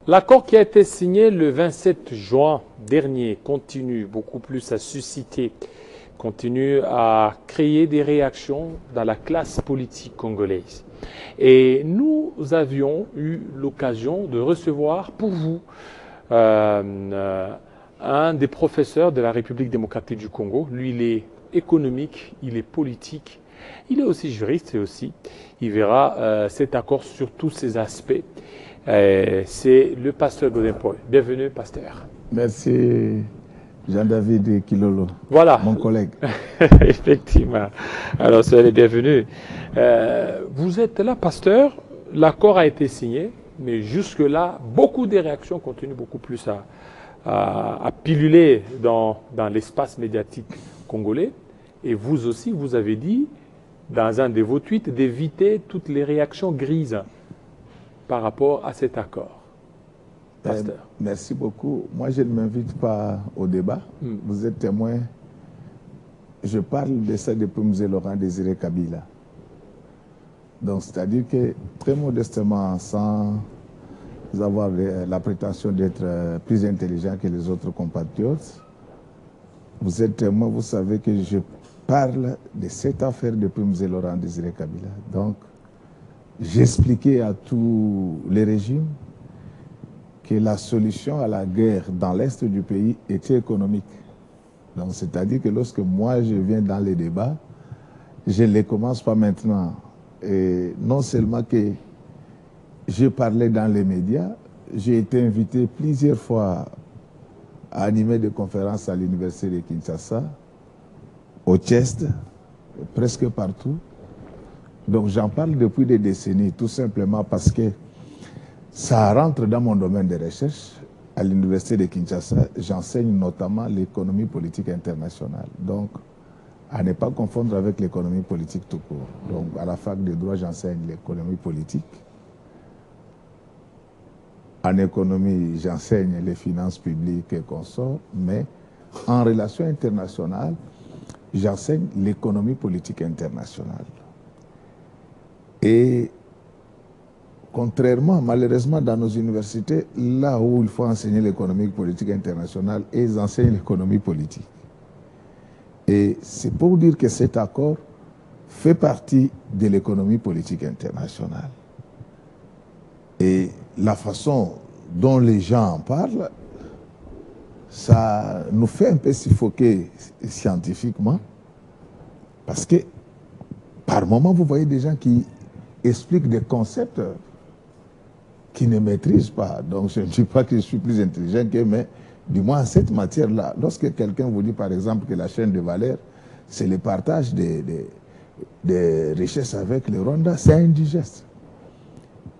L'accord qui a été signé le 27 juin dernier continue beaucoup plus à susciter, continue à créer des réactions dans la classe politique congolaise. Et nous avions eu l'occasion de recevoir pour vous un des professeurs de la République démocratique du Congo. Lui, il est économique, il est politique, il est aussi juriste et aussi, il verra cet accord sur tous ses aspects. C'est le pasteur Godin Paul. Bienvenue, pasteur. Merci, Jean-David Kilolo, voilà. Mon collègue. Effectivement. Alors, soyez les bienvenus. Vous êtes là, pasteur. L'accord a été signé, mais jusque-là, beaucoup de réactions continuent beaucoup plus à piluler dans l'espace médiatique congolais. Et vous aussi, vous avez dit, dans un de vos tweets, d'éviter toutes les réactions grises par rapport à cet accord. Pasteur. Merci beaucoup. Moi, je ne m'invite pas au débat. Vous êtes témoin. Je parle de ça depuis M. Laurent Désiré Kabila. Donc, c'est-à-dire que, très modestement, sans avoir la prétention d'être plus intelligent que les autres compatriotes, vous êtes témoin, vous savez que je parle de cette affaire depuis M. Laurent Désiré Kabila. Donc, j'expliquais à tous les régimes que la solution à la guerre dans l'est du pays était économique. Donc, c'est-à-dire que lorsque moi je viens dans les débats, je ne les commence pas maintenant. Et non seulement que je parlais dans les médias, j'ai été invité plusieurs fois à animer des conférences à l'université de Kinshasa, au Tchest, presque partout. Donc j'en parle depuis des décennies, tout simplement parce que ça rentre dans mon domaine de recherche. À l'université de Kinshasa, j'enseigne notamment l'économie politique internationale. Donc, à ne pas confondre avec l'économie politique tout court. Donc, à la fac de droit, j'enseigne l'économie politique. En économie, j'enseigne les finances publiques et consorts, mais en relations internationales, j'enseigne l'économie politique internationale. Et contrairement, malheureusement, dans nos universités, là où il faut enseigner l'économie politique internationale, ils enseignent l'économie politique. Et c'est pour dire que cet accord fait partie de l'économie politique internationale. Et la façon dont les gens en parlent, ça nous fait un peu suffoquer scientifiquement, parce que par moments, vous voyez des gens qui expliquent des concepts qui ne maîtrisent pas. Donc, je ne dis pas que je suis plus intelligent qu'eux, mais du moins en cette matière-là, lorsque quelqu'un vous dit par exemple que la chaîne de valeur, c'est le partage des richesses avec le Rwanda, c'est indigeste.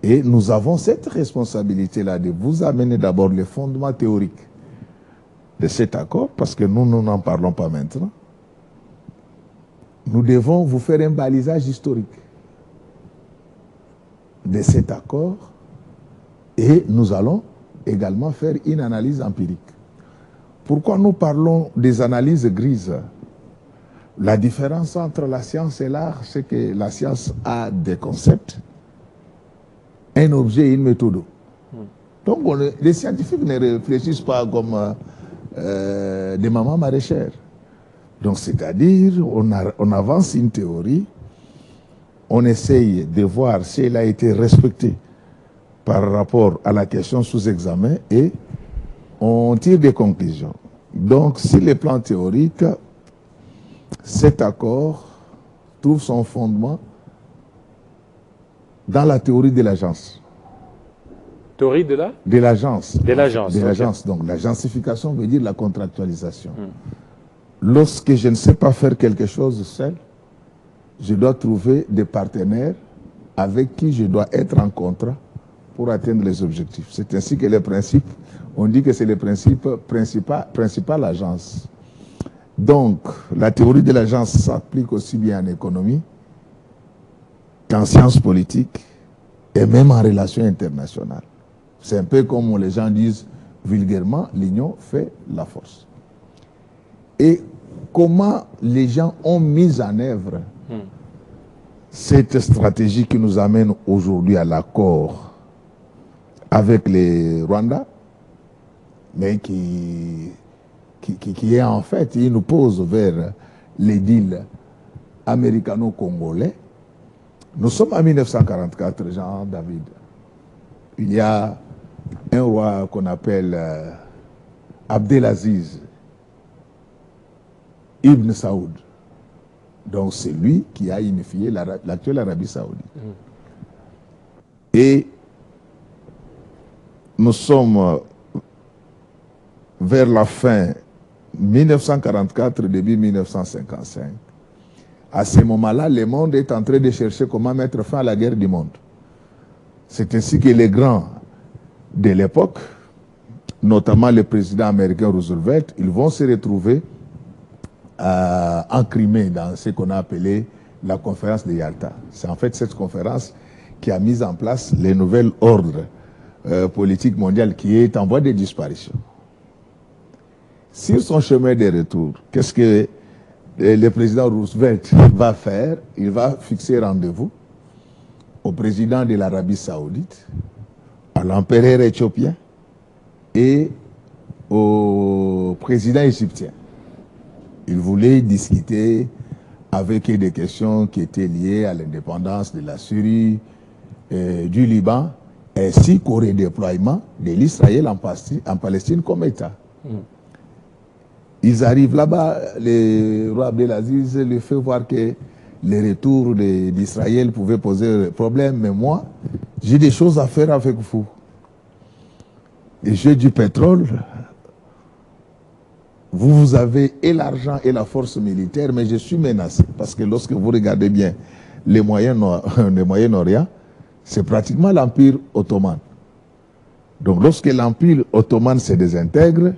Et nous avons cette responsabilité-là de vous amener d'abord les fondements théoriques de cet accord, parce que nous n'en parlons pas maintenant. Nous devons vous faire un balisage historique de cet accord et nous allons également faire une analyse empirique. Pourquoi nous parlons des analyses grises? La différence entre la science et l'art, c'est que la science a des concepts, un objet et une méthode. Donc les scientifiques ne réfléchissent pas comme des mamans maraîchères. Donc c'est-à-dire, on avance une théorie, on essaye de voir si elle a été respectée par rapport à la question sous examen et on tire des conclusions. Donc, sur le plan théorique, cet accord trouve son fondement dans la théorie de l'agence. Théorie de la? De l'agence. De l'agence. De l'agence. Okay. Donc, l'agencification veut dire la contractualisation. Lorsque je ne sais pas faire quelque chose seul, je dois trouver des partenaires avec qui je dois être en contrat pour atteindre les objectifs. C'est ainsi que les principes, on dit que c'est le principe principal agence. Donc, la théorie de l'agence s'applique aussi bien en économie qu'en sciences politiques et même en relations internationales. C'est un peu comme les gens disent vulgairement, l'union fait la force. Et comment les gens ont mis en œuvre cette stratégie qui nous amène aujourd'hui à l'accord avec les Rwandais, mais qui est en fait une pause vers les deals américano-congolais. Nous sommes en 1944, Jean-David. Il y a un roi qu'on appelle Abdelaziz Ibn Saoud. Donc c'est lui qui a unifié l'actuelle Arabie Saoudite. Et nous sommes vers la fin 1944, début 1955. À ce moment-là, le monde est en train de chercher comment mettre fin à la guerre du monde. C'est ainsi que les grands de l'époque, notamment le président américain Roosevelt, ils vont se retrouver en Crimée dans ce qu'on a appelé la conférence de Yalta. C'est en fait cette conférence qui a mis en place les nouveaux ordres politiques mondiaux qui est en voie de disparition. Sur son chemin de retour, qu'est-ce que le président Roosevelt va faire? Il va fixer rendez-vous au président de l'Arabie Saoudite, à l'empereur éthiopien et au président égyptien. Il voulait discuter avec eux des questions qui étaient liées à l'indépendance de la Syrie, du Liban, ainsi qu'au redéploiement de l'Israël en Palestine comme État. Ils arrivent là-bas, le roi Abdelaziz lui fait voir que le retour d'Israël pouvait poser problème, mais moi, j'ai des choses à faire avec vous. Et j'ai du pétrole. Vous avez et l'argent et la force militaire, mais je suis menacé. Parce que lorsque vous regardez bien les Moyen-Orient, c'est pratiquement l'Empire ottoman. Donc lorsque l'Empire ottoman se désintègre,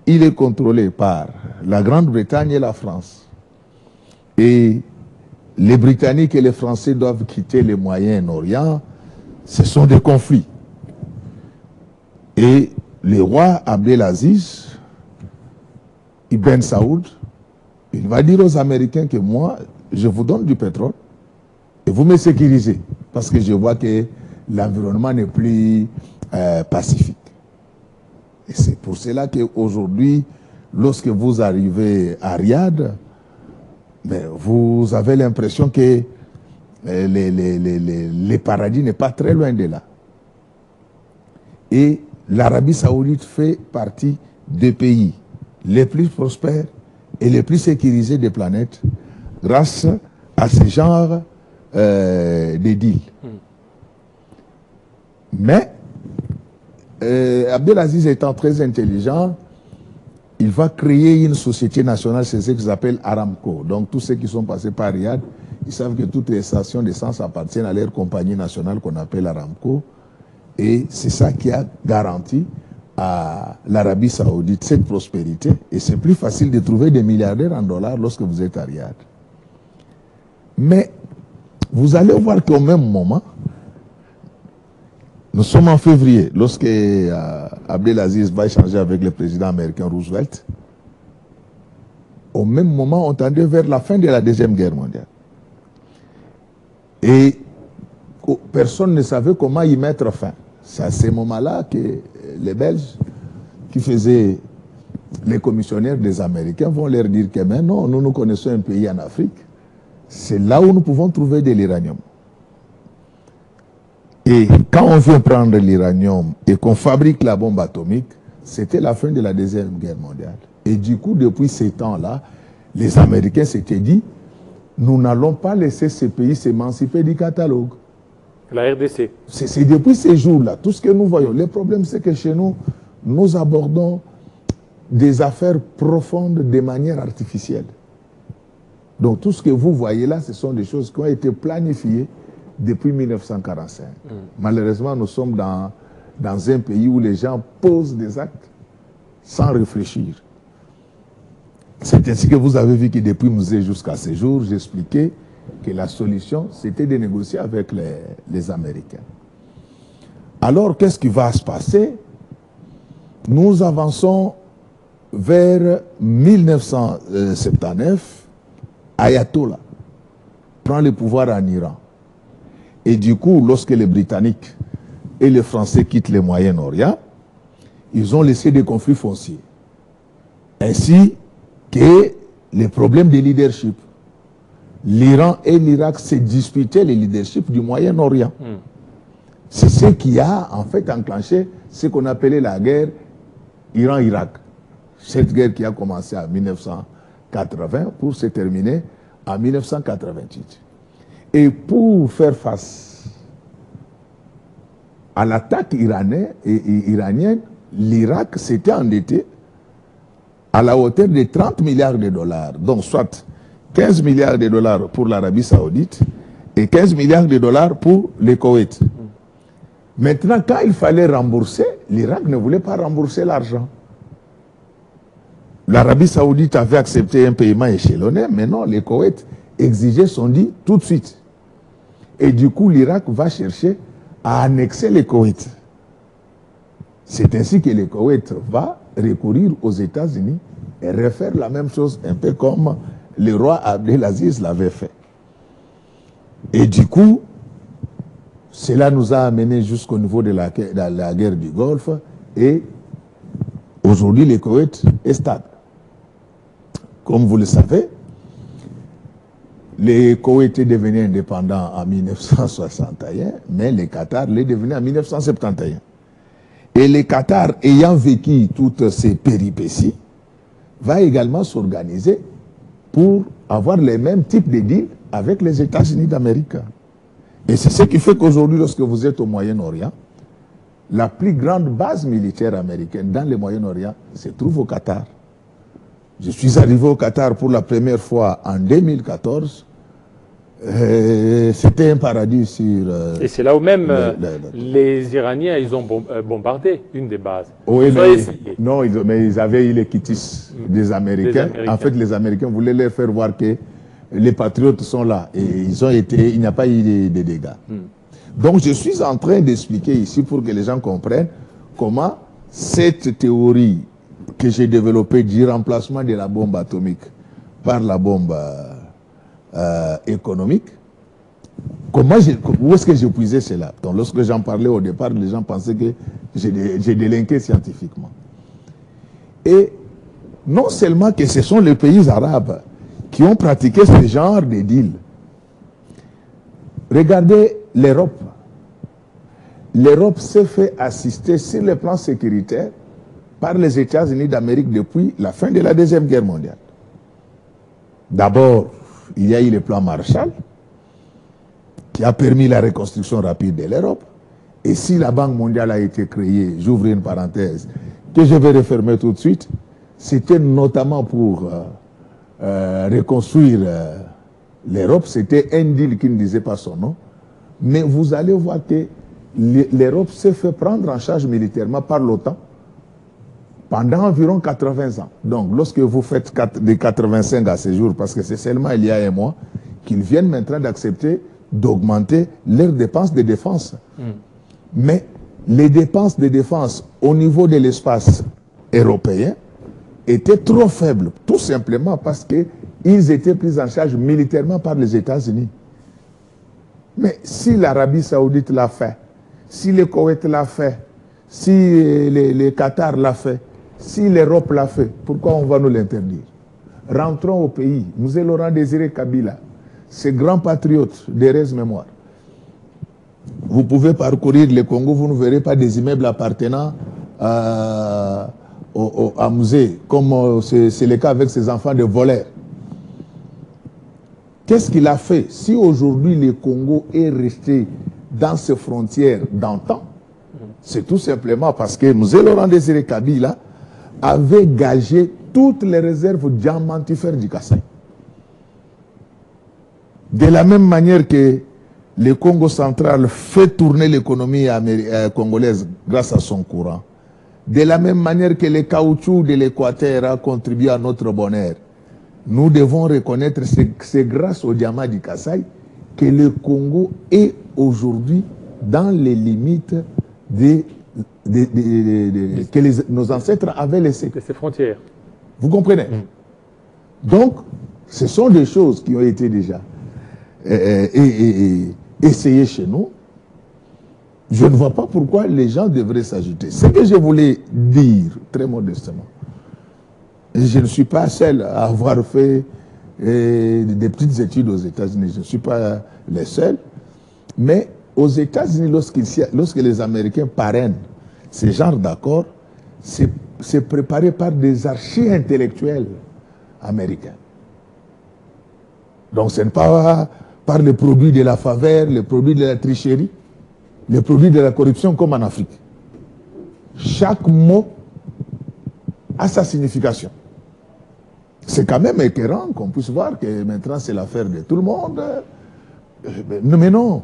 il est contrôlé par la Grande-Bretagne et la France. Et les Britanniques et les Français doivent quitter le Moyen-Orient. Ce sont des conflits. Et le roi Abdelaziz Ibn Saoud, il va dire aux Américains que moi, je vous donne du pétrole et vous me sécurisez. Parce que je vois que l'environnement n'est plus pacifique. Et c'est pour cela qu'aujourd'hui, lorsque vous arrivez à Riyad, vous avez l'impression que le paradis n'est pas très loin de là. Et l'Arabie Saoudite fait partie des pays les plus prospères et les plus sécurisés des planètes grâce à ce genre de deals. Mais Abdelaziz étant très intelligent, il va créer une société nationale, c'est ce qu'ils appellent Aramco. Donc tous ceux qui sont passés par Riyad, ils savent que toutes les stations d'essence appartiennent à leur compagnie nationale qu'on appelle Aramco. Et c'est ça qui a garanti à l'Arabie Saoudite cette prospérité. Et c'est plus facile de trouver des milliardaires en dollars lorsque vous êtes à Riyad. Mais vous allez voir qu'au même moment, nous sommes en février, lorsque Abdelaziz va échanger avec le président américain Roosevelt. Au même moment, on tendait vers la fin de la Deuxième Guerre mondiale. Et personne ne savait comment y mettre fin. C'est à ce moment-là que les Belges, qui faisaient les commissionnaires des Américains, vont leur dire que mais non, nous connaissons un pays en Afrique. C'est là où nous pouvons trouver de l'uranium. Et quand on vient prendre l'uranium et qu'on fabrique la bombe atomique, c'était la fin de la Deuxième Guerre mondiale. Et du coup, depuis ces temps-là, les Américains s'étaient dit, nous n'allons pas laisser ces pays s'émanciper du catalogue. La RDC. C'est depuis ces jours-là, tout ce que nous voyons. Le problème, c'est que chez nous, nous abordons des affaires profondes de manière artificielle. Donc tout ce que vous voyez là, ce sont des choses qui ont été planifiées depuis 1945. Malheureusement, nous sommes dans un pays où les gens posent des actes sans réfléchir. C'est ainsi que vous avez vu que depuis Musée jusqu'à ce jour, j'expliquais que la solution, c'était de négocier avec les Américains. Alors, qu'est-ce qui va se passer? Nous avançons vers 1979. Ayatollah prend le pouvoir en Iran. Et du coup, lorsque les Britanniques et les Français quittent le Moyen-Orient, ils ont laissé des conflits fonciers, ainsi que les problèmes de leadership. L'Iran et l'Irak se disputaient le leadership du Moyen-Orient. C'est ce qui a en fait enclenché ce qu'on appelait la guerre Iran-Irak. Cette guerre qui a commencé en 1980 pour se terminer en 1988. Et pour faire face à l'attaque iranienne, l'Irak s'était endetté à la hauteur de 30 milliards de dollars, donc soit 15 milliards de dollars pour l'Arabie Saoudite et 15 milliards de dollars pour le Koweït. Maintenant, quand il fallait rembourser, l'Irak ne voulait pas rembourser l'argent. L'Arabie Saoudite avait accepté un paiement échelonné, mais non, le Koweït exigeait son dit tout de suite. Et du coup, l'Irak va chercher à annexer le Koweït. C'est ainsi que le Koweït va recourir aux États-Unis et refaire la même chose, un peu comme le roi Abdelaziz l'avait fait. Et du coup, cela nous a amené jusqu'au niveau de la guerre du Golfe et aujourd'hui le Koweït est stable. Comme vous le savez, le Koweït est devenu indépendant en 1961, mais le Qatar l'est devenu en 1971. Et le Qatar, ayant vécu toutes ces péripéties, va également s'organiser pour avoir les mêmes types de deals avec les États-Unis d'Amérique. Et c'est ce qui fait qu'aujourd'hui, lorsque vous êtes au Moyen-Orient, la plus grande base militaire américaine dans le Moyen-Orient se trouve au Qatar. Je suis arrivé au Qatar pour la première fois en 2014. C'était un paradis sur... et c'est là où même les Iraniens, ils ont bombardé une des bases. Oui, mais ils avaient eu les kittis des Américains. En fait, les Américains voulaient leur faire voir que les patriotes sont là. Et il n'y a pas eu de dégâts. Donc, je suis en train d'expliquer ici pour que les gens comprennent comment cette théorie que j'ai développée du remplacement de la bombe atomique par la bombe économique, où est-ce que j'ai puisé cela? Donc, lorsque j'en parlais au départ, les gens pensaient que j'ai délinqué scientifiquement. Et non seulement que ce sont les pays arabes qui ont pratiqué ce genre de deal. Regardez l'Europe. L'Europe s'est fait assister sur le plan sécuritaire par les États-Unis d'Amérique depuis la fin de la Deuxième Guerre mondiale. D'abord, il y a eu le plan Marshall qui a permis la reconstruction rapide de l'Europe. Et si la Banque mondiale a été créée, j'ouvre une parenthèse, que je vais refermer tout de suite, c'était notamment pour reconstruire l'Europe. C'était un deal qui ne disait pas son nom. Mais vous allez voir que l'Europe s'est fait prendre en charge militairement par l'OTAN pendant environ 80 ans. Donc, lorsque vous faites de 85 à ce jour, parce que c'est seulement il y a un mois, qu'ils viennent maintenant d'accepter d'augmenter leurs dépenses de défense. Mais les dépenses de défense au niveau de l'espace européen étaient trop faibles, tout simplement parce qu'ils étaient pris en charge militairement par les États-Unis. Mais si l'Arabie Saoudite l'a fait, si le Koweït l'a fait, si le Qatar l'a fait, si l'Europe l'a fait, pourquoi on va nous l'interdire? Rentrons au pays. Nous Laurent Désiré Kabila, ce grand patriote d'heureuse mémoire. Vous pouvez parcourir le Congo, vous ne verrez pas des immeubles appartenant à musée, comme c'est le cas avec ses enfants de voleurs. Qu'est-ce qu'il a fait? Si aujourd'hui le Congo est resté dans ses frontières d'antan, c'est tout simplement parce que Mzee Laurent Désiré Kabila avait gagé toutes les réserves diamantifères du Kasaï. De la même manière que le Congo central fait tourner l'économie congolaise grâce à son courant, de la même manière que le caoutchouc de l'Équateur a contribué à notre bonheur, nous devons reconnaître que c'est grâce au diamant du Kasaï que le Congo est aujourd'hui dans les limites que nos ancêtres avaient laissées. De ses frontières. Vous comprenez? Donc, ce sont des choses qui ont été déjà essayées chez nous. Je ne vois pas pourquoi les gens devraient s'agiter. Ce que je voulais dire, très modestement, je ne suis pas seul à avoir fait des petites études aux États-Unis. Je ne suis pas le seul. Mais aux États-Unis, lorsque les Américains parrainent ce genre d'accord, c'est préparé par des archi-intellectuels américains. Donc ce n'est pas par les produits de la faveur, les produits de la tricherie, les produits de la corruption comme en Afrique. Chaque mot a sa signification. C'est quand même écœurant qu'on puisse voir que maintenant c'est l'affaire de tout le monde. Mais non.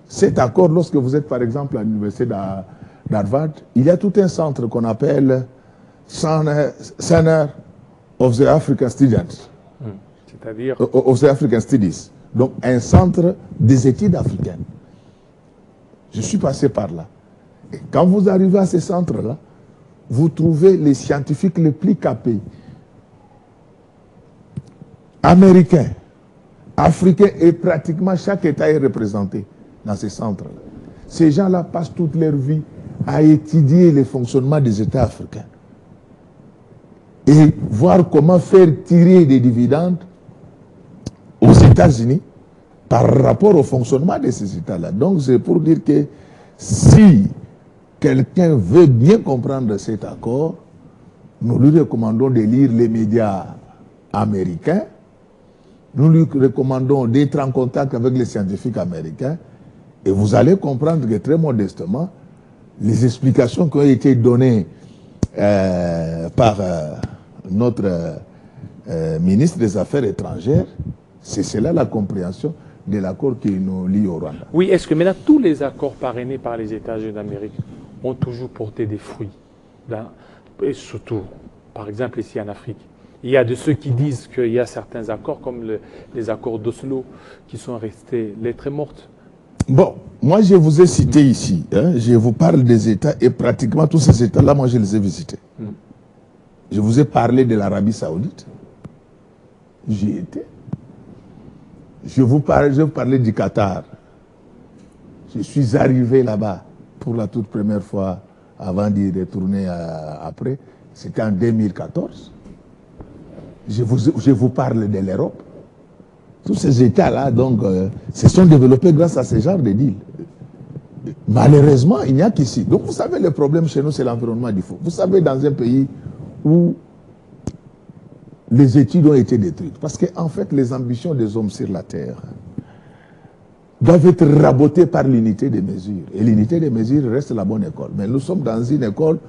Cet accord, lorsque vous êtes par exemple à l'université d'Harvard, il y a tout un centre qu'on appelle Center of the African Students. C'est-à-dire of the African Studies. Donc un centre des études africaines. Je suis passé par là. Et quand vous arrivez à ce centre-là, vous trouvez les scientifiques les plus capés. Américains, Africains, et pratiquement chaque État est représenté dans ces centres-là. Ces gens-là passent toute leur vie à étudier le fonctionnement des États africains et voir comment faire tirer des dividendes aux États-Unis par rapport au fonctionnement de ces États-là. Donc c'est pour dire que si quelqu'un veut bien comprendre cet accord, nous lui recommandons de lire les médias américains, nous lui recommandons d'être en contact avec les scientifiques américains, et vous allez comprendre que très modestement, les explications qui ont été données par notre ministre des Affaires étrangères, c'est cela la compréhension de l'accord qui nous lie au Rwanda. Oui, est-ce que maintenant tous les accords parrainés par les États-Unis d'Amérique ont toujours porté des fruits et surtout, par exemple ici en Afrique. Il y a de ceux qui disent qu'il y a certains accords, comme les accords d'Oslo, qui sont restés lettres mortes. Bon, moi je vous ai cité ici, hein, je vous parle des États, et pratiquement tous ces États-là, moi je les ai visités. Je vous ai parlé de l'Arabie Saoudite, j'y étais. Je vous parlais du Qatar. Je suis arrivé là-bas pour la toute première fois avant d'y retourner après. C'était en 2014. Je vous parle de l'Europe. Tous ces États-là, donc, se sont développés grâce à ce genre de deal. Malheureusement, il n'y a qu'ici. Donc, vous savez, le problème chez nous, c'est l'environnement du faux. Vous savez, dans un pays où les études ont été détruites, parce qu'en fait, les ambitions des hommes sur la Terre doivent être rabotées par l'unité des mesures. Et l'unité des mesures reste la bonne école. Mais nous sommes dans une école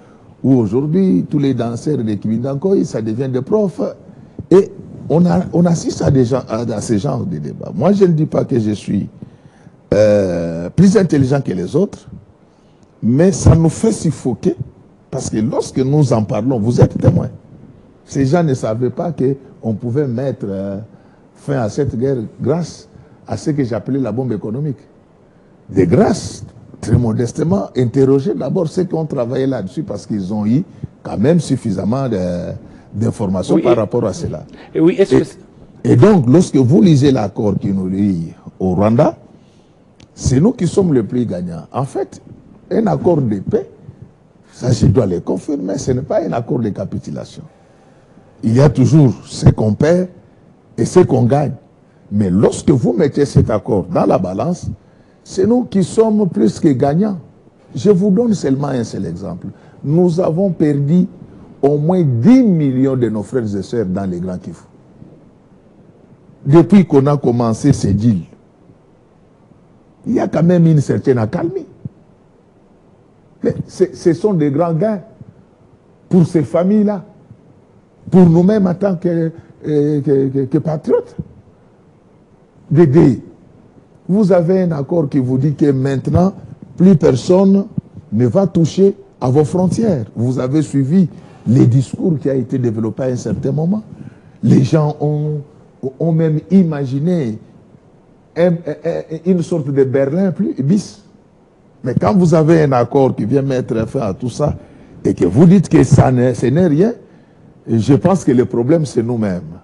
où aujourd'hui, tous les danseurs de Kibindankoy, ça devient des profs. Et on assiste à ce genre de débat. Moi, je ne dis pas que je suis plus intelligent que les autres, mais ça nous fait suffoquer, parce que lorsque nous en parlons, vous êtes témoins. Ces gens ne savaient pas qu'on pouvait mettre fin à cette guerre grâce à ce que j'appelais la bombe économique. De grâce, très modestement, interroger d'abord ceux qui ont travaillé là-dessus, parce qu'ils ont eu quand même suffisamment d'informations par rapport à cela. Et donc, lorsque vous lisez l'accord qui nous lie au Rwanda, c'est nous qui sommes les plus gagnants. En fait, un accord de paix, ça je dois le confirmer, ce n'est pas un accord de capitulation. Il y a toujours ce qu'on perd et ce qu'on gagne. Mais lorsque vous mettez cet accord dans la balance, c'est nous qui sommes plus que gagnants. Je vous donne seulement un seul exemple. Nous avons perdu au moins 10 millions de nos frères et sœurs dans les Grands Kivu. Depuis qu'on a commencé ces deals, il y a quand même une certaine accalmie. Mais ce sont des grands gains pour ces familles-là, pour nous-mêmes en tant que patriotes. D'aider. Vous avez un accord qui vous dit que maintenant, plus personne ne va toucher à vos frontières. Vous avez suivi les discours qui ont été développés à un certain moment. Les gens ont même imaginé une sorte de Berlin bis. Mais quand vous avez un accord qui vient mettre fin à tout ça et que vous dites que ce n'est rien, je pense que le problème, c'est nous-mêmes.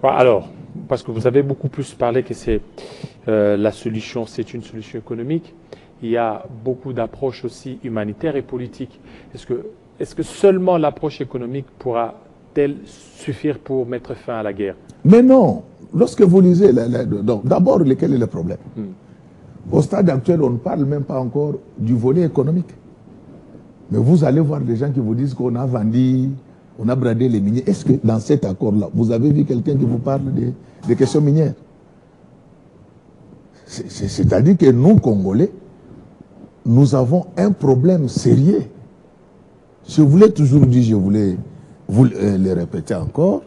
Alors, parce que vous avez beaucoup plus parlé que c'est la solution, c'est une solution économique. il y a beaucoup d'approches aussi humanitaires et politiques. Est-ce que seulement l'approche économique pourra-t-elle suffire pour mettre fin à la guerre? Mais non. Lorsque vous lisez, d'abord, lequel est le problème? Au stade actuel, on ne parle même pas encore du volet économique. Mais vous allez voir des gens qui vous disent qu'on a vendu, on a bradé les miniers. Est-ce que dans cet accord-là, vous avez vu quelqu'un qui vous parle des questions minières? C'est-à-dire que nous, Congolais, nous avons un problème sérieux. Je voulais toujours dire, je voulais vous le répéter encore.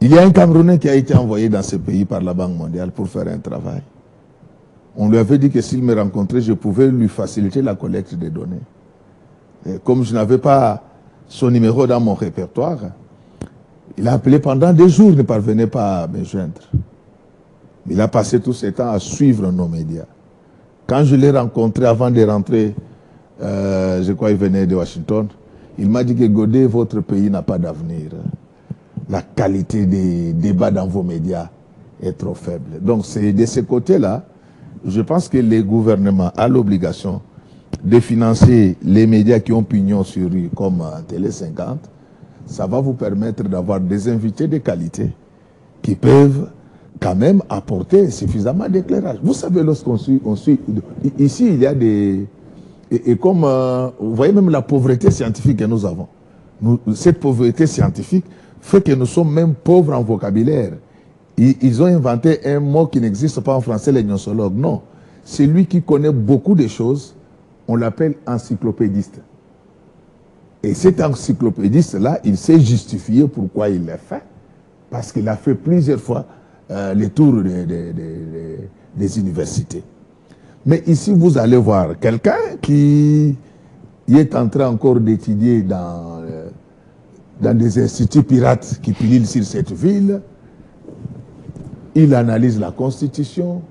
Il y a un Camerounais qui a été envoyé dans ce pays par la Banque mondiale pour faire un travail. On lui avait dit que s'il me rencontrait, je pouvais lui faciliter la collecte des données. Et comme je n'avais pas son numéro dans mon répertoire, il a appelé pendant des jours, il ne parvenait pas à me joindre. Il a passé tout ce temps à suivre nos médias. Quand je l'ai rencontré avant de rentrer, je crois qu'il venait de Washington, il m'a dit que Godet, votre pays n'a pas d'avenir. La qualité des débats dans vos médias est trop faible. Donc c'est de ce côté-là, je pense que les gouvernements ont l'obligation de financer les médias qui ont pignon sur rue, comme Télé 50. Ça va vous permettre d'avoir des invités de qualité qui peuvent quand même apporter suffisamment d'éclairage. Vous savez, lorsqu'on suit, ici il y a des... Et comme, vous voyez même la pauvreté scientifique que nous avons. Cette pauvreté scientifique fait que nous sommes même pauvres en vocabulaire. Ils ont inventé un mot qui n'existe pas en français, les gnosologues. Non. Celui qui connaît beaucoup de choses, on l'appelle encyclopédiste. Et cet encyclopédiste-là, il sait justifier pourquoi il l'a fait. Parce qu'il a fait plusieurs fois les tours des universités. Mais ici, vous allez voir quelqu'un qui est en train encore d'étudier dans des instituts pirates qui pilulent sur cette ville. Il analyse la Constitution,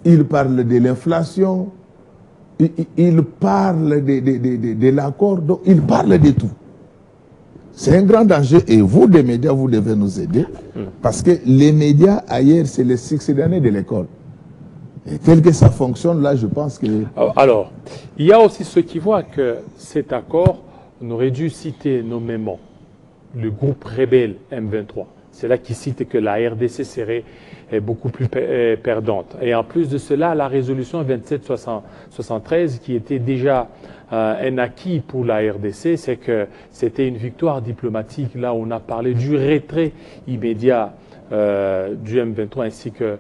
il parle de l'inflation, il parle de l'accord, donc il parle de tout. C'est un grand danger et vous, des médias, vous devez nous aider parce que les médias ailleurs, c'est les 6 années de l'école. Et tel que ça fonctionne, là, je pense que... Alors, il y a aussi ceux qui voient que cet accord, on aurait dû citer nommément le groupe rebelle M23. C'est là qui cite que la RDC serait beaucoup plus perdante. Et en plus de cela, la résolution 2773, qui était déjà un acquis pour la RDC, c'est que c'était une victoire diplomatique. Là, on a parlé du retrait immédiat du M23 ainsi que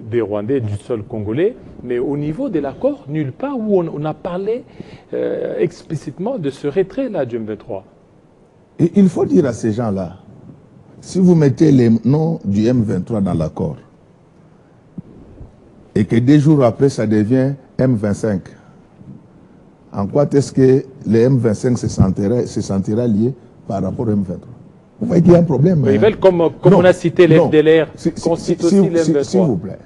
des Rwandais du sol congolais. Mais au niveau de l'accord, nulle part où on a parlé explicitement de ce retrait-là du M23. Et il faut dire à ces gens-là, si vous mettez les noms du M23 dans l'accord, et que 2 jours après, ça devient M25, en quoi est-ce que le M25 se sentira lié par rapport au M23? Vous voyez qu'il y a un problème. Ils veulent, comme on a cité l'FDLR, qu'on cite aussi l'M23. S'il vous plaît.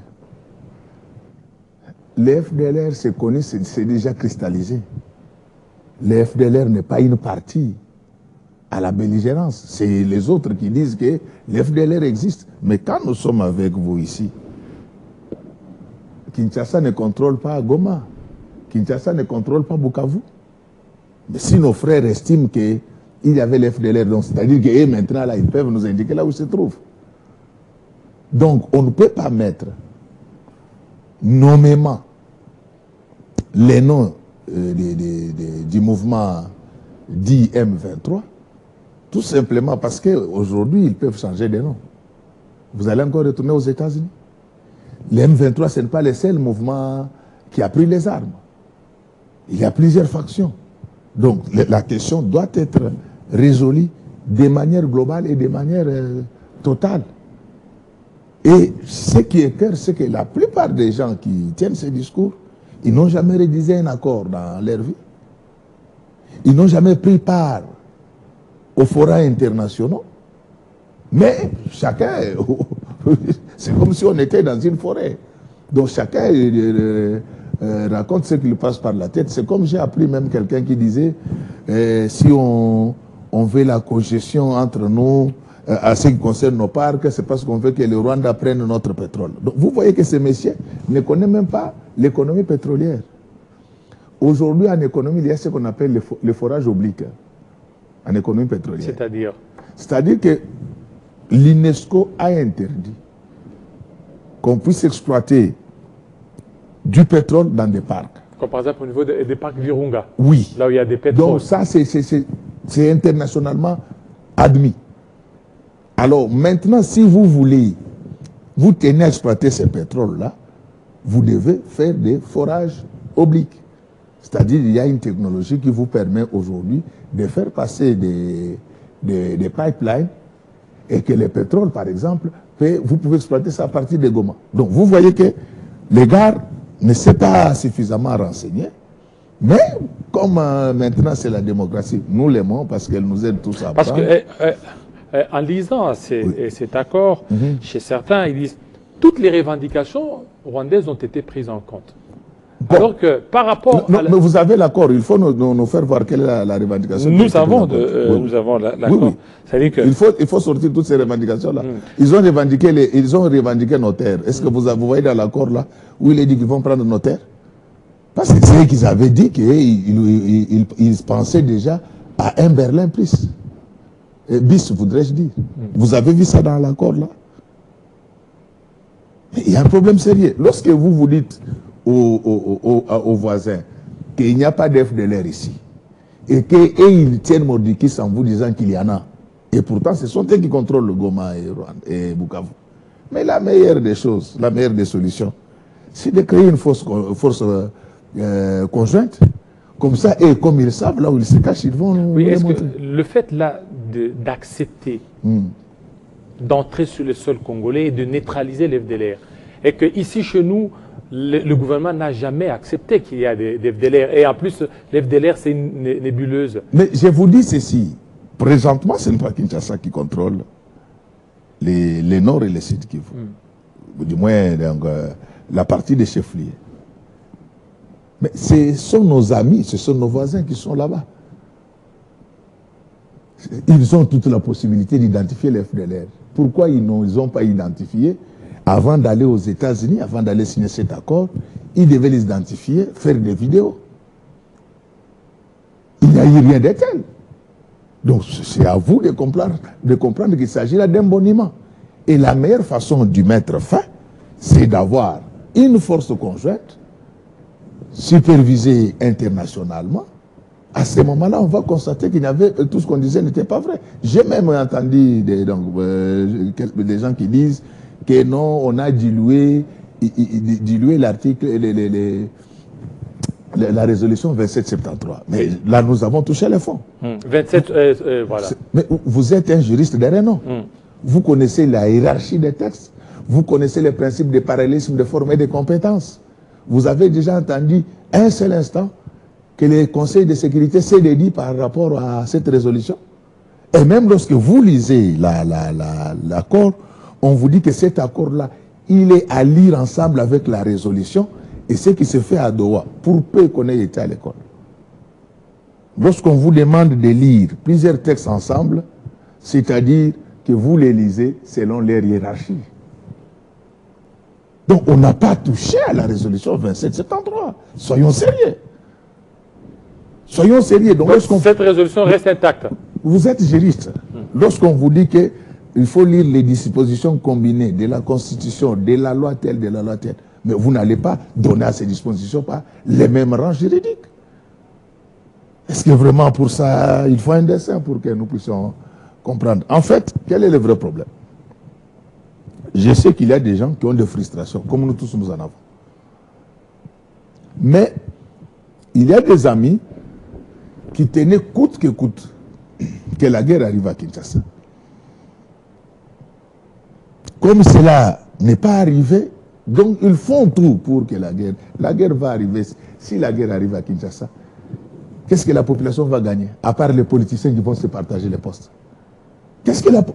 Le FDLR, c'est connu, c'est déjà cristallisé. Le FDLR n'est pas une partie à la belligérance. C'est les autres qui disent que le FDLR existe. Mais quand nous sommes avec vous ici, Kinshasa ne contrôle pas Goma. Kinshasa ne contrôle pas Bukavu. Mais si nos frères estiment qu'il y avait le FDLR, c'est-à-dire que maintenant, là, ils peuvent nous indiquer là où ils se trouvent. Donc, on ne peut pas mettre nommément les noms du mouvement dit M23, tout simplement parce qu'aujourd'hui, ils peuvent changer de nom. Vous allez encore retourner aux États-Unis. Le M23, ce n'est pas le seul mouvement qui a pris les armes. Il y a plusieurs factions. Donc, la question doit être résolue de manière globale et de manière totale. Et ce qui est clair, c'est que la plupart des gens qui tiennent ces discours, ils n'ont jamais rédigé un accord dans leur vie. Ils n'ont jamais pris part aux forums internationaux. Mais chacun, c'est comme si on était dans une forêt. Donc chacun raconte ce qui lui passe par la tête. C'est comme j'ai appris même quelqu'un qui disait, si on veut la congestion entre nous, à ce qui concerne nos parcs, c'est parce qu'on veut que le Rwanda prenne notre pétrole. Donc vous voyez que ce monsieur ne connaît même pas l'économie pétrolière. Aujourd'hui, en économie, il y a ce qu'on appelle le forage oblique, en économie pétrolière. C'est-à-dire? C'est-à-dire que l'UNESCO a interdit qu'on puisse exploiter du pétrole dans des parcs. Comme par exemple au niveau des parcs Virunga. Oui. Là où il y a des pétroles. Donc ça, c'est internationalement admis. Alors maintenant, si vous tenez à exploiter ce pétrole-là, vous devez faire des forages obliques. C'est-à-dire qu'il y a une technologie qui vous permet aujourd'hui de faire passer des pipelines et que le pétrole, par exemple, vous pouvez exploiter ça à partir de Goma. Donc vous voyez que les gars ne sont pas suffisamment renseignés, mais comme maintenant c'est la démocratie, nous l'aimons parce qu'elle nous aide tous à apprendre. Parce que en lisant cet accord, chez certains, ils disent toutes les revendications rwandaises ont été prises en compte. Bon. Alors que par rapport mais vous avez l'accord, il faut nous faire voir quelle est la revendication. Nous avons l'accord. Oui. C'est-à-dire que il faut sortir toutes ces revendications-là. Ils ont revendiqué nos terres. Est-ce que vous voyez dans l'accord là où il est dit qu'ils vont prendre nos terres? Parce que c'est qu'ils avaient dit qu'ils pensaient déjà à un Berlin plus. Bis, voudrais-je dire. Vous avez vu ça dans l'accord là? Il y a un problème sérieux. Lorsque vous dites aux voisins qu'il n'y a pas d'FDLR ici et qu'ils tiennent mordicus en vous disant qu'il y en a, et pourtant ce sont eux qui contrôlent le Goma et Bukavu. Mais la meilleure des choses, la meilleure des solutions, c'est de créer une force conjointe. Comme ça, et comme ils savent, là où ils se cachent, ils vont nous montrer. Le fait là d'accepter d'entrer sur le sol congolais et de neutraliser l'FDLR, et que ici chez nous, le gouvernement n'a jamais accepté qu'il y a des FDLR. Et en plus, l'FDLR, c'est une nébuleuse. Mais je vous dis ceci. Présentement, ce n'est pas Kinshasa qui contrôle les nord et les sud Kivu. Du moins, donc, la partie des chefs-lieux. Mais ce sont nos amis, ce sont nos voisins qui sont là-bas. Ils ont toute la possibilité d'identifier les FDLR. Pourquoi ils n'ont pas identifié? Avant d'aller aux États-Unis, avant d'aller signer cet accord, ils devaient les identifier, faire des vidéos. Il n'y a eu rien de tel. Donc c'est à vous de comprendre qu'il s'agit là d'un boniment. Et la meilleure façon d'y mettre fin, c'est d'avoir une force conjointe, supervisée internationalement. À ce moment-là, on va constater qu'il y avait tout ce qu'on disait n'était pas vrai. J'ai même entendu des gens qui disent que non, on a dilué l'article, la résolution 2773. Mais là, nous avons touché les fonds. 27, voilà. Mais vous êtes un juriste de renom. Vous connaissez la hiérarchie des textes. Vous connaissez les principes de parallélisme, de forme et de compétences. Vous avez déjà entendu un seul instant que le Conseil de sécurité s'est dédié par rapport à cette résolution. Et même lorsque vous lisez l'accord, on vous dit que cet accord-là, il est à lire ensemble avec la résolution et ce qui se fait à Doha, pour peu qu'on ait été à l'école. Lorsqu'on vous demande de lire plusieurs textes ensemble, c'est-à-dire que vous les lisez selon leur hiérarchie. Donc on n'a pas touché à la résolution 2773. Soyons sérieux. Soyons sérieux. Donc, cette résolution reste intacte. Vous êtes juriste. Lorsqu'on vous dit qu'il faut lire les dispositions combinées de la Constitution, de la loi telle, de la loi telle, mais vous n'allez pas donner à ces dispositions pas les mêmes rangs juridiques. Est-ce que vraiment pour ça, il faut un dessin pour que nous puissions comprendre? En fait, quel est le vrai problème? Je sais qu'il y a des gens qui ont des frustrations, comme nous tous nous en avons. Mais il y a des amis qui tenaient coûte que coûte que la guerre arrive à Kinshasa. Comme cela n'est pas arrivé, donc ils font tout pour que la guerre va arriver. Si la guerre arrive à Kinshasa, qu'est-ce que la population va gagner? À part les politiciens qui vont se partager les postes.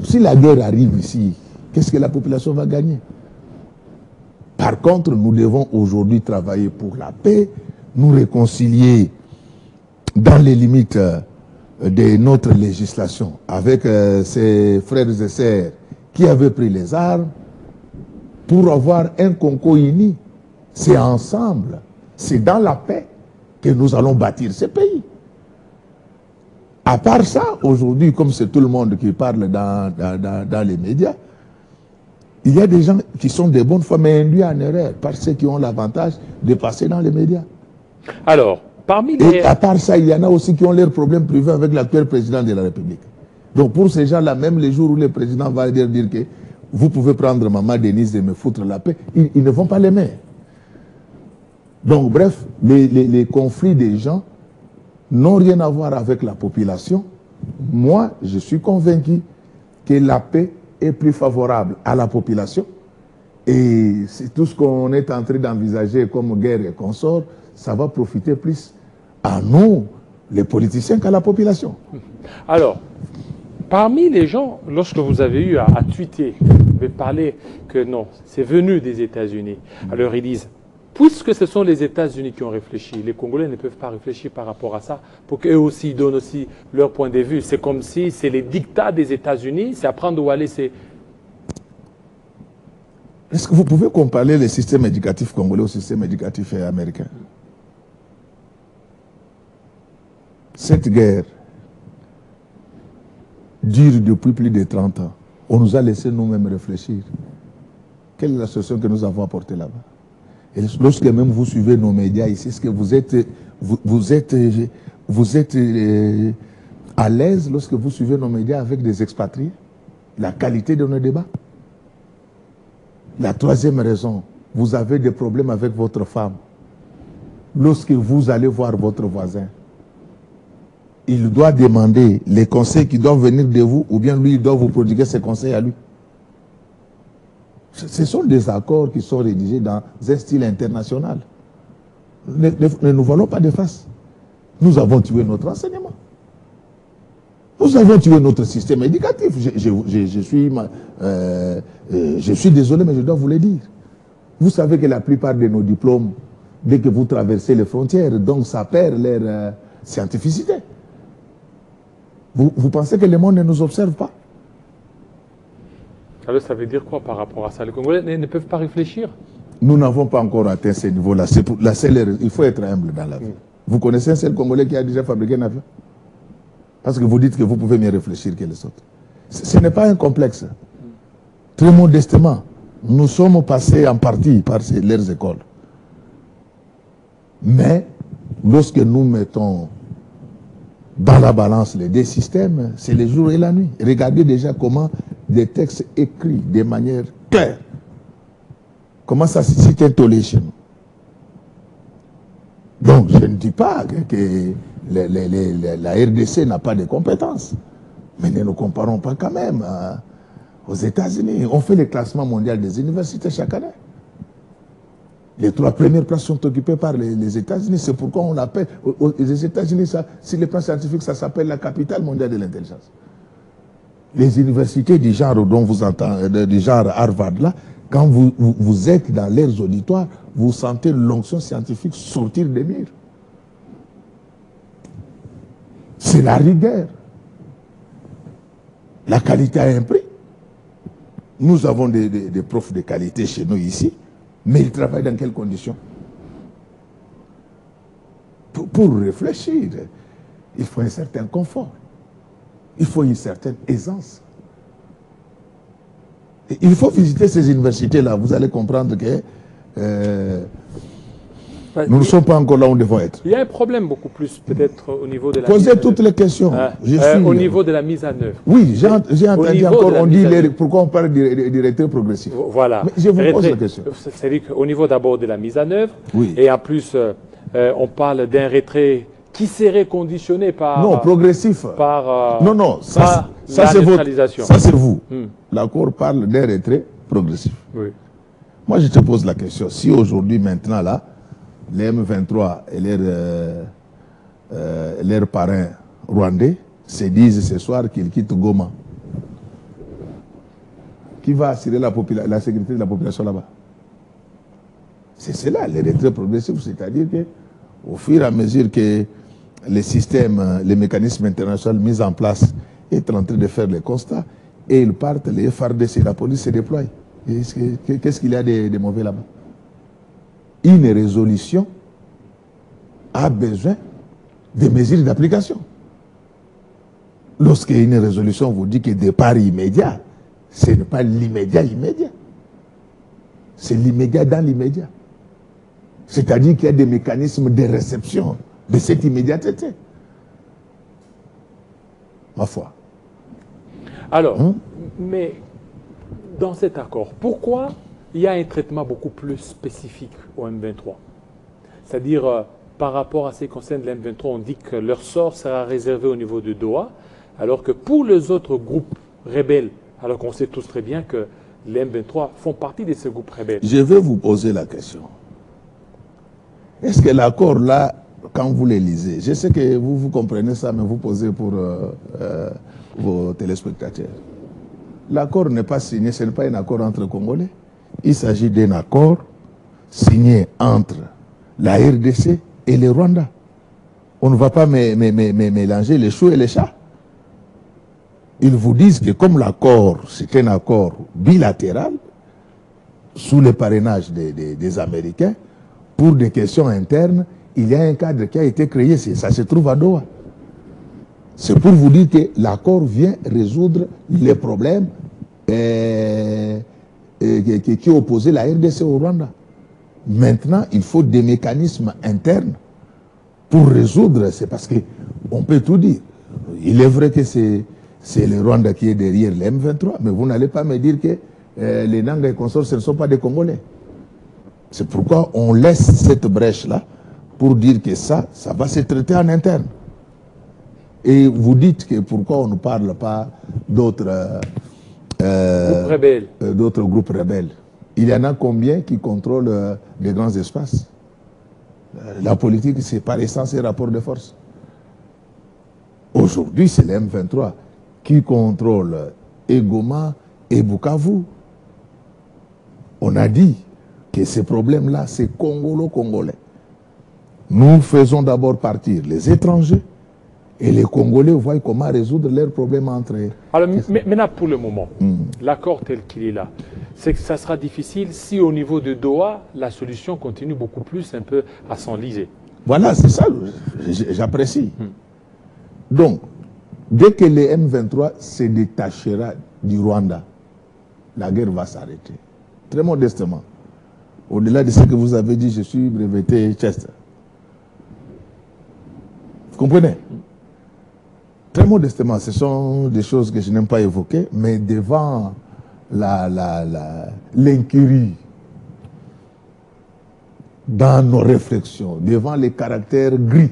Si la guerre arrive ici, qu'est-ce que la population va gagner? Par contre, nous devons aujourd'hui travailler pour la paix, nous réconcilier dans les limites de notre législation, avec ses frères et sœurs qui avaient pris les armes, pour avoir un Congo uni. C'est ensemble, c'est dans la paix que nous allons bâtir ce pays. À part ça, aujourd'hui, comme c'est tout le monde qui parle dans les médias, il y a des gens qui sont de bonne foi, mais induits en erreur, par ceux qui ont l'avantage de passer dans les médias. Alors, parmi les... Et à part ça, il y en a aussi qui ont leurs problèmes privés avec l'actuel président de la République. Donc pour ces gens-là, même les jours où le président va dire que vous pouvez prendre Maman Denise et me foutre la paix, ils ne vont pas l'aimer. Donc bref, les conflits des gens n'ont rien à voir avec la population. Moi, je suis convaincu que la paix est plus favorable à la population. Et c'est tout ce qu'on est en train d'envisager comme guerre et consort, ça va profiter plus à nous, les politiciens, qu'à la population. Alors, parmi les gens, lorsque vous avez eu à tweeter, vous avez parlé que non, c'est venu des États-Unis. Alors ils disent, puisque ce sont les États-Unis qui ont réfléchi, les Congolais ne peuvent pas réfléchir par rapport à ça, pour qu'eux aussi donnent aussi leur point de vue. C'est comme si c'est les dictats des États-Unis, c'est à prendre ou à laisser. Est-ce que vous pouvez comparer le système éducatif congolais au système éducatif américain? Cette guerre dure depuis plus de 30 ans. On nous a laissé nous-mêmes réfléchir. Quelle est la solution que nous avons apportée là-bas? Et lorsque même vous suivez nos médias ici, est-ce que vous êtes à l'aise lorsque vous suivez nos médias avec des expatriés? La qualité de nos débats? La troisième raison, vous avez des problèmes avec votre femme. Lorsque vous allez voir votre voisin, il doit demander les conseils qui doivent venir de vous, ou bien lui, il doit vous prodiguer ses conseils à lui. Ce sont des accords qui sont rédigés dans un style international. Ne nous voilons pas de face. Nous avons tué notre enseignement. Nous avons tué notre système éducatif. Je suis désolé, mais je dois vous le dire. Vous savez que la plupart de nos diplômes, dès que vous traversez les frontières, donc ça perd leur scientificité. Vous pensez que le monde ne nous observe pas? Alors ça veut dire quoi par rapport à ça? Les Congolais ne peuvent pas réfléchir? Nous n'avons pas encore atteint ce niveau-là. Il faut être humble dans la vie. Vous connaissez un seul Congolais qui a déjà fabriqué un avion? Parce que vous dites que vous pouvez mieux réfléchir que les autres. Ce n'est pas un complexe. Très modestement, nous sommes passés en partie par leurs écoles. Mais lorsque nous mettons dans la balance les deux systèmes, c'est le jour et la nuit. Regardez déjà comment des textes écrits de manière claire, comment ça se cite intolation. Donc je ne dis pas que la RDC n'a pas de compétences, mais ne nous comparons pas quand même aux États-Unis. On fait le classement mondial des universités chaque année. Les 3 premières places sont occupées par les États-Unis. C'est pourquoi on appelle les États-Unis, sur le plan scientifique, ça s'appelle la capitale mondiale de l'intelligence. Les universités du genre dont vous entendez, du genre Harvard là, quand vous êtes dans leurs auditoires, vous sentez l'onction scientifique sortir des murs. C'est la rigueur. La qualité a un prix. Nous avons des profs de qualité chez nous ici, mais ils travaillent dans quelles conditions? Pour réfléchir, il faut un certain confort. Il faut une certaine aisance. Et il faut visiter ces universités-là. Vous allez comprendre que nous ne sommes pas encore là où nous devons être. Il y a un problème beaucoup plus peut-être au niveau de la Posez toutes les questions. Au niveau de la mise en œuvre. Oui, j'ai entendu encore, on dit pourquoi on parle du retrait progressif. Voilà. Mais je vous pose la question. C'est-à-dire qu'au niveau d'abord de la mise en œuvre, oui. Et en plus, on parle d'un retrait qui serait conditionné par... Non, progressif. Par, non, ça c'est vous. L'accord parle d'un retrait progressif. Oui. Moi, je te pose la question. Si aujourd'hui, maintenant, là, les M23 et leurs parrains rwandais se disent ce soir qu'ils quittent Goma, qui va assurer la sécurité de la population là-bas? C'est cela, le retrait progressif, c'est-à-dire qu'au fur et à mesure que les systèmes, les mécanismes internationaux mis en place est en train de faire les constats et ils partent, les FARDC, la police se déploie. Qu'est-ce qu'il y a de mauvais là-bas? Une résolution a besoin de mesures d'application. Lorsqu'une résolution vous dit que départ immédiat, ce n'est pas l'immédiat immédiat. C'est l'immédiat dans l'immédiat. C'est-à-dire qu'il y a des mécanismes de réception de cette immédiateté. Ma foi. Alors, mais dans cet accord, pourquoi il y a un traitement beaucoup plus spécifique au M23? C'est-à-dire, par rapport à ce qui concerne le M23, on dit que leur sort sera réservé au niveau de Doha, alors que pour les autres groupes rebelles, alors qu'on sait tous très bien que les M23 font partie de ces groupes rebelles. Je vais vous poser la question. Est-ce que l'accord là, quand vous le lisez, je sais que vous comprenez ça, mais vous posez pour vos téléspectateurs. L'accord n'est pas signé, ce n'est pas un accord entre Congolais. Il s'agit d'un accord signé entre la RDC et le Rwanda. On ne va pas mélanger les choux et les chats. Ils vous disent que comme l'accord, c'est un accord bilatéral, sous le parrainage des Américains, pour des questions internes, il y a un cadre qui a été créé, ça se trouve à Doha. C'est pour vous dire que l'accord vient résoudre les problèmes qui opposaient la RDC au Rwanda. Maintenant, il faut des mécanismes internes pour résoudre, c'est parce qu'on peut tout dire. Il est vrai que c'est le Rwanda qui est derrière les M23, mais vous n'allez pas me dire que les Nanga et consorts, ce ne sont pas des Congolais. C'est pourquoi on laisse cette brèche-là pour dire que ça va se traiter en interne. Et vous dites que pourquoi on ne parle pas d'autres groupes rebelles. Il y en a combien qui contrôlent les grands espaces? La politique, c'est par essence un rapport de force. Aujourd'hui, c'est les M23 qui contrôlent Goma et Bukavu. On a dit que ces problèmes-là, c'est congolo-congolais. Nous faisons d'abord partir les étrangers et les Congolais voient comment résoudre leurs problèmes entre eux. Alors maintenant, pour le moment, l'accord tel qu'il est là, c'est que ça sera difficile si au niveau de Doha, la solution continue beaucoup plus un peu à s'enliser. Voilà, c'est ça, j'apprécie. Donc, dès que les M23 se détachera du Rwanda, la guerre va s'arrêter. Très modestement. Au-delà de ce que vous avez dit, je suis breveté Chester. Vous comprenez? Très modestement, ce sont des choses que je n'aime pas évoquer, mais devant l'incurie dans nos réflexions, devant les caractères gris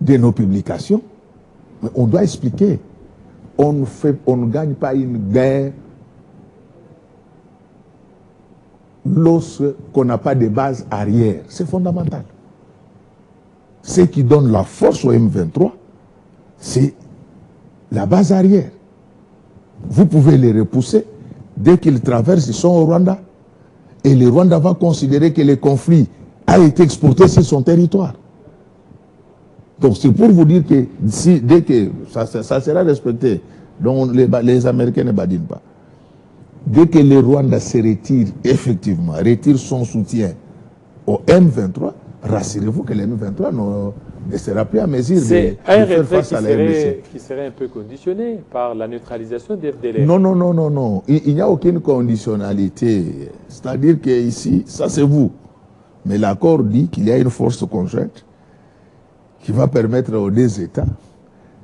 de nos publications, on doit expliquer. On ne gagne pas une guerre lorsqu'on n'a pas de base arrière. C'est fondamental. Ce qui donne la force au M23, c'est la base arrière. Vous pouvez les repousser. Dès qu'ils traversent, ils sont au Rwanda. Et le Rwanda va considérer que le conflit a été exporté sur son territoire. Donc c'est pour vous dire que dès que ça sera respecté, donc les Américains ne badinent pas. Dès que le Rwanda se retire, effectivement, retire son soutien au M23, rassurez-vous que le M23 ne sera plus à mesure de faire face à la RDC. Qui serait un peu conditionné par la neutralisation des FDLR. Non. Il n'y a aucune conditionnalité. C'est-à-dire qu'ici, ça c'est vous. Mais l'accord dit qu'il y a une force conjointe qui va permettre aux deux États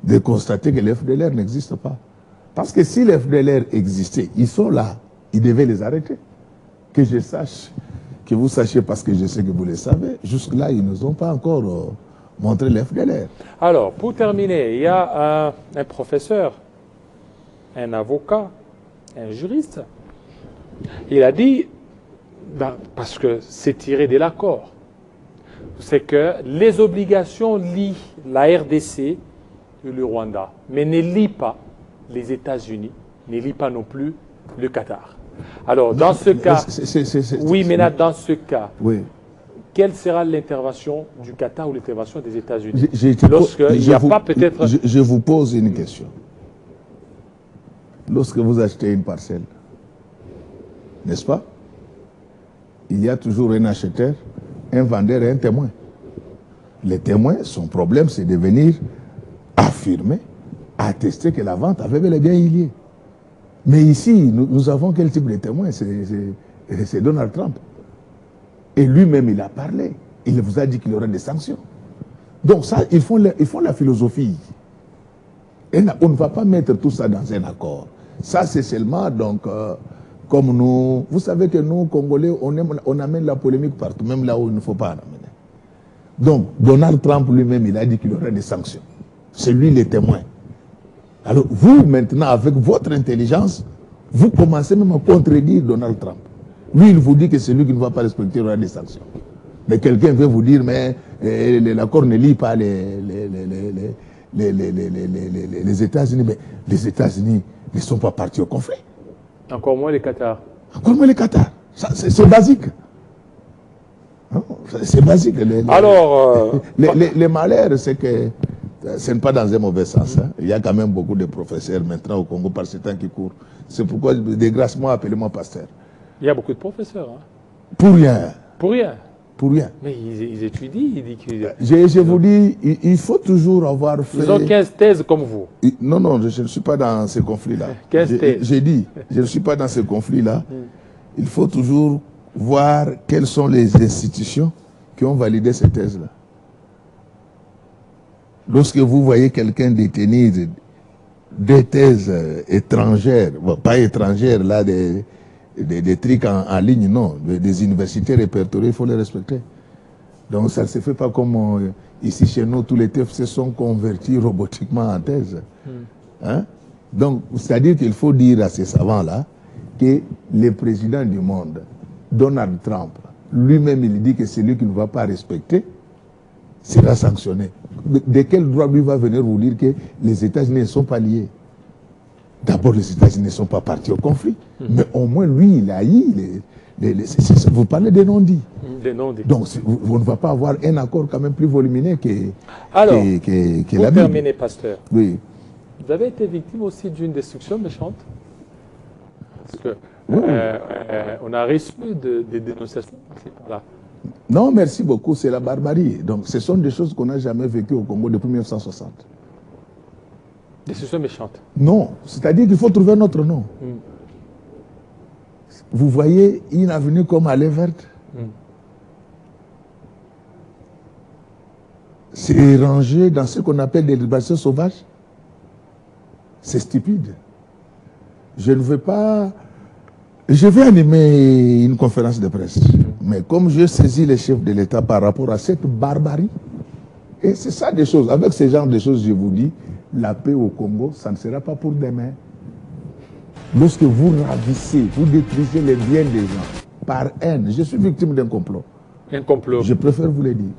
de constater que les FDLR n'existent pas. Parce que si les FDLR existaient, ils sont là, ils devaient les arrêter. Que je sache, que vous sachiez parce que je sais que vous le savez, jusque-là, ils ne nous ont pas encore montré les FDLR. Alors, pour terminer, il y a un professeur, un avocat, un juriste. Il a dit, parce que c'est tiré de l'accord, c'est que les obligations lient la RDC et le Rwanda, mais ne lient pas les États-Unis, ne lient pas non plus le Qatar. Alors, dans ce cas, oui, mais là, dans ce cas, oui. quelle sera l'intervention du Qatar ou l'intervention des États-Unis? Lorsqu'il n'y a pas peut-être... Je vous pose une question. Lorsque vous achetez une parcelle, n'est-ce pas? Il y a toujours un acheteur, un vendeur et un témoin. Les témoins, son problème, c'est de venir affirmer, attester que la vente avait bel et bien eu lieu. Mais ici, nous avons quel type de témoin? C'est Donald Trump. Et lui-même, il a parlé. Il vous a dit qu'il y aurait des sanctions. Donc ça, ils font la philosophie. Et on ne va pas mettre tout ça dans un accord. Ça, c'est seulement, donc, comme nous... Vous savez que nous, Congolais, on amène la polémique partout, même là où il ne faut pas en amener. Donc, Donald Trump lui-même, il a dit qu'il y aurait des sanctions. C'est lui le témoin. Alors, vous, maintenant, avec votre intelligence, vous commencez même à contredire Donald Trump. Lui, il vous dit que c'est lui qui ne va pas respecter, il y aura des sanctions. Mais quelqu'un veut vous dire, mais l'accord ne lie pas les États-Unis. Mais les États-Unis ne sont pas partis au conflit. Encore moins les Qatar. Encore moins les Qatar. C'est basique. C'est basique. Les malheurs, c'est que ce n'est pas dans un mauvais sens. Hein. Il y a quand même beaucoup de professeurs maintenant au Congo par ce temps qui court. C'est pourquoi, dégracement, appelez-moi pasteur. Il y a beaucoup de professeurs. Hein. Pour rien. Pour rien. Pour rien. Mais ils étudient. Je vous dis, il faut toujours avoir fait... Ils ont 15 thèses comme vous. Non, je ne suis pas dans ce conflit-là. 15 thèses. J'ai dit, je ne suis pas dans ce conflit-là. Il faut toujours voir quelles sont les institutions qui ont validé ces thèses-là. Lorsque vous voyez quelqu'un détenir des thèses étrangères, bon, pas étrangères, là, des trucs en ligne, non, des universités répertoriées, il faut les respecter. Donc ça ne se fait pas comme ici chez nous, tous les TFC sont convertis robotiquement en thèse. Hein? Donc, c'est-à-dire qu'il faut dire à ces savants-là que le président du monde, Donald Trump, lui-même, il dit que celui qui ne va pas respecter sera sanctionné. De quel droit lui va venir vous dire que les États-Unis ne sont pas liés? D'abord, les États-Unis ne sont pas partis au conflit, mais au moins, lui, il a eu... vous parlez des non-dits. Des non-dits. Donc, vous ne va pas avoir un accord quand même plus volumineux que Alors, la Bible. pour terminer, pasteur, oui. Vous avez été victime aussi d'une destruction méchante? Parce que on a reçu des dénonciations par-là. Non, merci beaucoup, c'est la barbarie. Donc, ce sont des choses qu'on n'a jamais vécues au Congo depuis 1960. Des destructions méchantes? Non, c'est-à-dire qu'il faut trouver un autre nom. Vous voyez une avenue comme Allée Verte, c'est rangé dans ce qu'on appelle des libérations sauvages. C'est stupide. Je ne veux pas... Je vais animer une conférence de presse. Mais comme je saisis les chefs de l'État par rapport à cette barbarie, et c'est ça des choses. Avec ce genre de choses, je vous dis, la paix au Congo, ça ne sera pas pour demain. Lorsque vous ravissez, vous détruisez les biens des gens par haine, je suis victime d'un complot. Un complot. Je préfère vous le dire.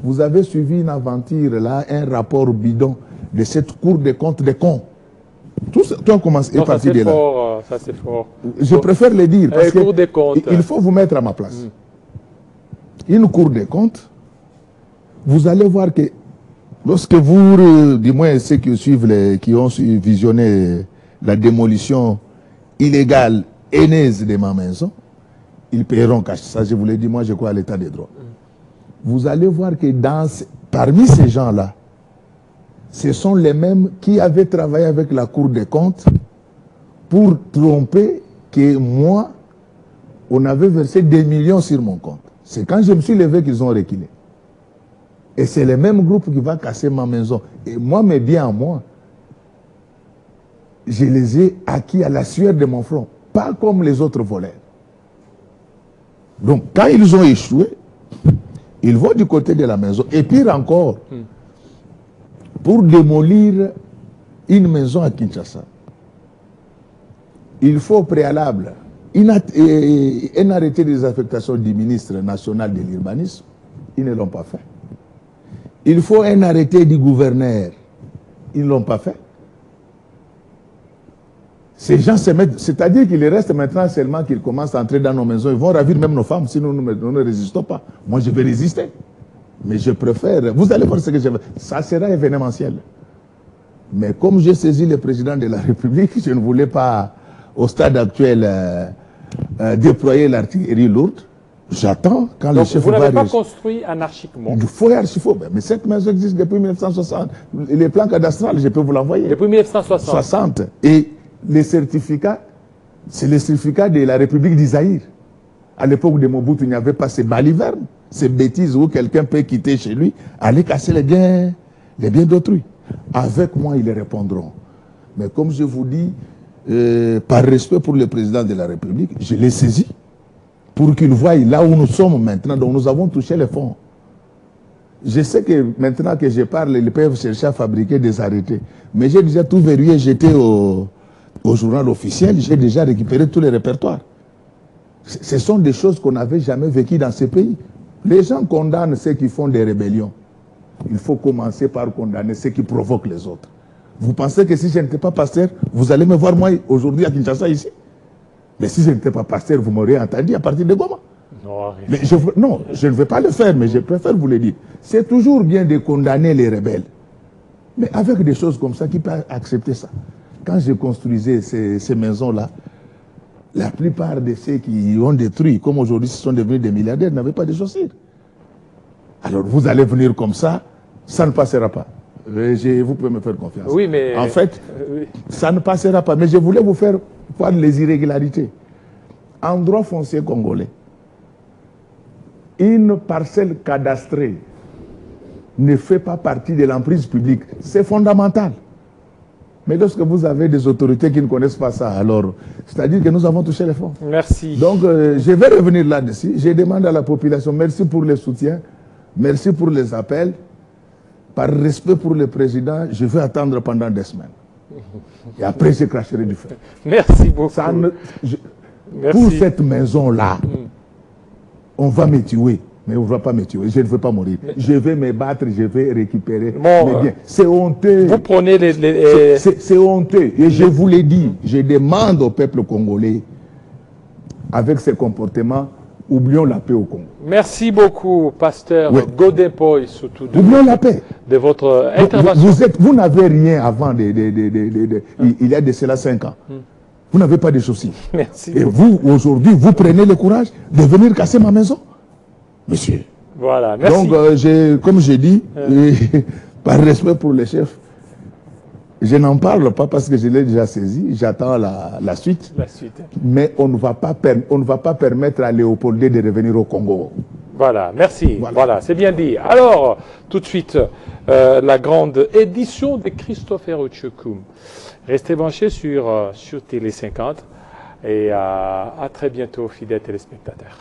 Vous avez suivi une aventure, là, un rapport bidon de cette Cour des comptes des cons. Tout a commencé à partir de là. Ça c'est fort. Je préfère le dire parce qu'il faut vous mettre à ma place. Une Cour des comptes, vous allez voir que lorsque vous, du moins ceux qui suivent, qui ont visionné la démolition illégale, haineuse de ma maison, ils paieront cash. Ça, je vous l'ai dit, moi je crois à l'état des droits. Vous allez voir que parmi ces gens-là, ce sont les mêmes qui avaient travaillé avec la Cour des comptes pour tromper que moi, on avait versé des millions sur mon compte. C'est quand je me suis levé qu'ils ont reculé. Et c'est le même groupe qui va casser ma maison. Et moi, mes biens à moi, je les ai acquis à la sueur de mon front, pas comme les autres voleurs. Donc, quand ils ont échoué, ils vont du côté de la maison. Et pire encore, pour démolir une maison à Kinshasa, il faut au préalable un arrêté des affectations du ministre national de l'urbanisme. Ils ne l'ont pas fait. Il faut un arrêté du gouverneur. Ils ne l'ont pas fait. Ces gens se mettent, c'est-à-dire qu'il reste maintenant seulement qu'ils commencent à entrer dans nos maisons. Ils vont ravir même nos femmes, sinon nous ne résistons pas. Moi, je vais résister. Mais je préfère, vous allez voir ce que je veux. Ça sera événementiel. Mais comme j'ai saisi le président de la République, je ne voulais pas, au stade actuel, déployer l'artillerie lourde. J'attends quand le chef va... Vous n'avez pas construit anarchiquement. Il faut et archifaux. Mais cette maison existe depuis 1960. Les plans cadastrales, je peux vous l'envoyer. Depuis 1960. 60. Et les certificats, c'est les certificats de la République d'Isaïr. À l'époque de Mobutu, il n'y avait pas ces balivernes, ces bêtises où quelqu'un peut quitter chez lui, aller casser les biens d'autrui. Avec moi, ils répondront. Mais comme je vous dis, par respect pour le président de la République, je l'ai saisi pour qu'il voie là où nous sommes maintenant, donc nous avons touché les fonds. Je sais que maintenant que je parle, ils peuvent chercher à fabriquer des arrêtés. Mais j'ai déjà tout verrouillé, j'étais au journal officiel, j'ai déjà récupéré tous les répertoires. Ce sont des choses qu'on n'avait jamais vécues dans ces pays. Les gens condamnent ceux qui font des rébellions. Il faut commencer par condamner ceux qui provoquent les autres. Vous pensez que si je n'étais pas pasteur, vous allez me voir moi aujourd'hui à Kinshasa ici? Mais si je n'étais pas pasteur, vous m'auriez entendu à partir de Goma. Mais non, je ne vais pas le faire, mais je préfère vous le dire. C'est toujours bien de condamner les rebelles. Mais avec des choses comme ça, qui peut accepter ça? Quand je construisais ces maisons-là, la plupart de ceux qui ont détruit, comme aujourd'hui ce sont devenus des milliardaires, n'avaient pas de chaussures. Alors vous allez venir comme ça ne passera pas. Vous pouvez me faire confiance. Oui, mais... En fait, ça ne passera pas. Mais je voulais vous faire voir les irrégularités. En droit foncier congolais, une parcelle cadastrée ne fait pas partie de l'emprise publique. C'est fondamental. Mais lorsque vous avez des autorités qui ne connaissent pas ça, alors, c'est-à-dire que nous avons touché les fonds. Merci. Donc, je vais revenir là-dessus. Je demande à la population, merci pour le soutien, merci pour les appels. Par respect pour le président, je vais attendre pendant des semaines. Et après, je cracherai du feu. Merci beaucoup. Pour cette maison-là, on va me tuer. Mais on ne va pas me tuer. Je ne veux pas mourir. Je vais me battre, je vais récupérer mes biens. C'est honteux. Vous prenez C'est honteux. Et je vous l'ai dit, je demande au peuple congolais, avec ces comportements, oublions la paix au Congo. Merci beaucoup, pasteur Godin Poy, surtout oublions la paix. De votre intervention. Vous n'avez rien avant, il y a de cela 5 ans. Vous n'avez pas de soucis. Merci. Et vous, aujourd'hui, vous prenez le courage de venir casser ma maison. Monsieur. Voilà, merci. Donc, comme j'ai dit, par respect pour les chefs, je n'en parle pas parce que je l'ai déjà saisi. J'attends la suite. La suite. Mais on ne va pas permettre à Léopoldé de revenir au Congo. Voilà, merci. Voilà, c'est bien dit. Alors, tout de suite, la grande édition de Christopher Ochokoum. Restez branchés sur Télé 50 et à très bientôt, fidèles téléspectateurs.